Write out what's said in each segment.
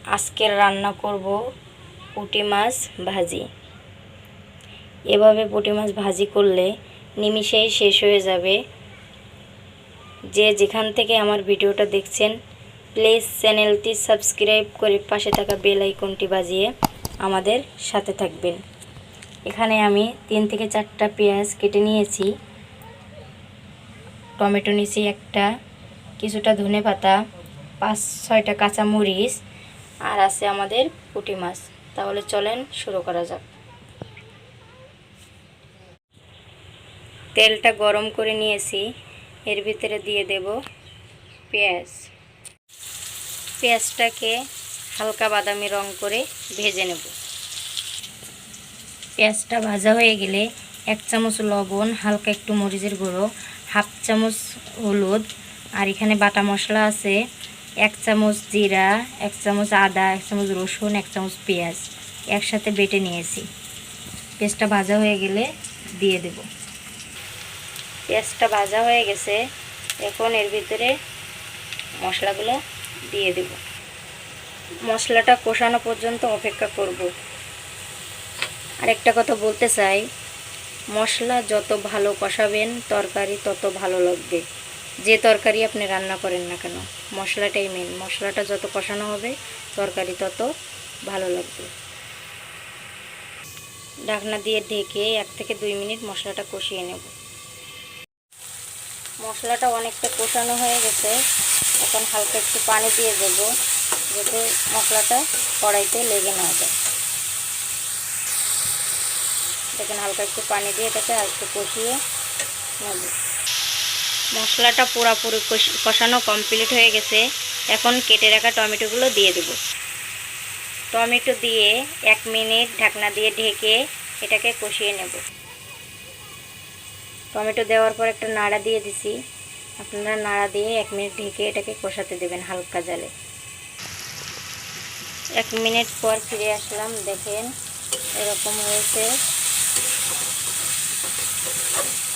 আজকের রান্না করব পুঁটি মাছ ভাজি। এভাবে পুঁটি মাছ ভাজি করলে নিমিষেই শেষ হয়ে যাবে। যে যেখান থেকে আমার ভিডিওটা দেখছেন প্লিজ চ্যানেলটি সাবস্ক্রাইব করে পাশে থাকা বেল আইকনটি বাজিয়ে আমাদের সাথে থাকবেন। এখানে আমি 3 থেকে 4টা পেঁয়াজ কেটে নিয়েছি, টমেটো নিয়েছি একটা, কিছুটা ধনেপাতা, 5-6টা কাঁচামরিচ, আর আছে আমাদের পুঁটি মাছ। তাহলে চলেন শুরু করা যাক। তেলটা গরম করে নিয়েছি, এর ভিতরে দিয়ে দেব পেঁয়াজ। পেঁয়াজটাকে হালকা বাদামি রং করে ভেজে নেব। পেঁয়াজটা ভাজা হয়ে গেলে 1 চামচ লবণ, হালকা একটু মরিচের গুঁড়ো, 1/2 চামচ হলুদ, আর এখানে বাটা মশলা আছে 1 চামচ জিরা, 1 চামচ আদা, 1 চামচ রসুন, 1 চামচ পেঁয়াজ একসাথে বেটে নিয়েছি। পেঁয়াজটা ভাজা হয়ে গেলে দিয়ে দেব। পেঁয়াজটা ভাজা হয়ে গেছে, এখন এর ভিতরে মশলাগুলো দিয়ে দেব। মশলাটা কষানো পর্যন্ত অপেক্ষা করব। আরেকটা কথা বলতে চাই, মশলা যত ভালো কষাবেন তরকারি তত ভালো লাগবে। যে তরকারি আপনি রান্না করেন না কেন, মশলাটাই মেন। মশলাটা যত কষানো হবে তরকারি তত ভালো লাগবে। ঢাকনা দিয়ে ঢেকে 1 থেকে 2 মিনিট মশলাটা কষিয়ে নেব। মশলাটা অনেকটা কষানো হয়ে গেছে, এখন হালকা একটু পানি দিয়ে দেব যাতে মশলাটা কড়াইতে লেগে না যায়। দেখেন হালকা একটু পানি দিয়ে এটাকে আর একটু কষিয়ে নেব। মশলাটা পুরোপুরি কষানো কমপ্লিট হয়ে গেছে, এখন কেটে রাখা টমেটোগুলো দিয়ে দেব। টমেটো দিয়ে 1 মিনিট ঢাকনা দিয়ে ঢেকে এটাকে কষিয়ে নেব। টমেটো দেওয়ার পর একটা নাড়া দিয়ে দিছি, আপনারা নাড়া দিয়ে 1 মিনিট ঢেকে এটাকে কষাতে দেবেন হালকা জালে। 1 মিনিট পর ফিরে আসলাম, দেখেন এরকম হয়েছে,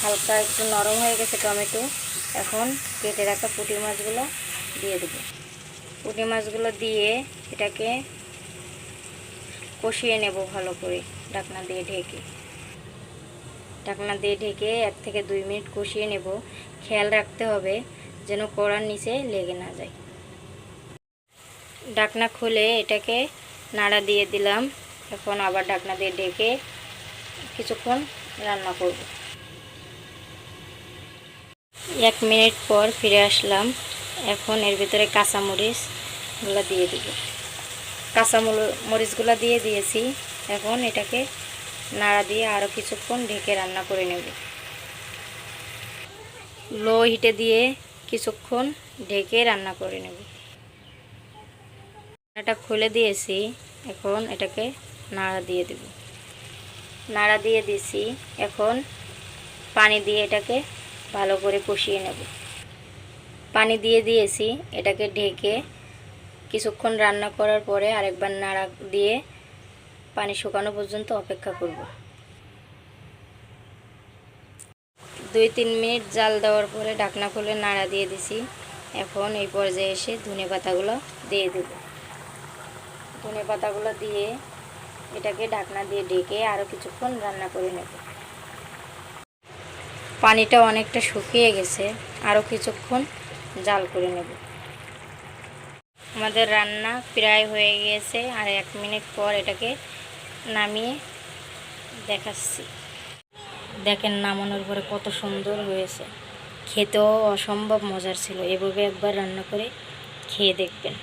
হালকা একটু নরম হয়ে গেছে টমেটো। এখন কেটে রাখা পুঁটি মাছগুলো দিয়ে দেব। পুঁটি মাছগুলো দিয়ে এটাকে কষিয়ে নেব ভালো করে ঢাকনা দিয়ে ঢেকে। ঢাকনা দিয়ে ঢেকে 1 থেকে 2 মিনিট কষিয়ে নেব। খেয়াল রাখতে হবে যেন কড়ার নিচে লেগে না যায়। ঢাকনা খুলে এটাকে নাড়া দিয়ে দিলাম। এখন আবার ঢাকনা দিয়ে ঢেকে কিছুক্ষণ রান্না করব। 1 মিনিট পর ফিরে আসলাম, এখন এর ভিতরে কাঁচামরিচগুলো দিয়ে দেব। মরিচগুলো দিয়ে দিয়েছি, এখন এটাকে নাড়া দিয়ে আরও কিছুক্ষণ ঢেকে রান্না করে নেব। লো হিটে দিয়ে কিছুক্ষণ ঢেকে রান্না করে নেব। এটা খুলে দিয়েছি, এখন এটাকে নাড়া দিয়ে দেব। নাড়া দিয়ে দিয়েছি, এখন পানি দিয়ে এটাকে ভালো করে কষিয়ে নেব। পানি দিয়ে দিয়েছি, এটাকে ঢেকে কিছুক্ষণ রান্না করার পরে আরেকবার নাড়া দিয়ে পানি শুকানো পর্যন্ত অপেক্ষা করব। 2-3 মিনিট জাল দেওয়ার পরে ঢাকনা খুলে নাড়া দিয়ে দিছি। এখন এই পর্যায়ে এসে ধনেপাতাগুলো দিয়ে দেব। ধনেপাতাগুলো দিয়ে এটাকে ঢাকনা দিয়ে ঢেকে আরও কিছুক্ষণ রান্না করে নেব। পানিটা অনেকটা শুকিয়ে গেছে, আরও কিছুক্ষণ জাল করে নেব। আমাদের রান্না প্রায় হয়ে গিয়েছে, আর 1 মিনিট পর এটাকে নামিয়ে দেখাচ্ছি। দেখেন নামানোর পরে কত সুন্দর হয়েছে, খেতেও অসম্ভব মজার ছিল। এভাবে একবার রান্না করে খেয়ে দেখবেন।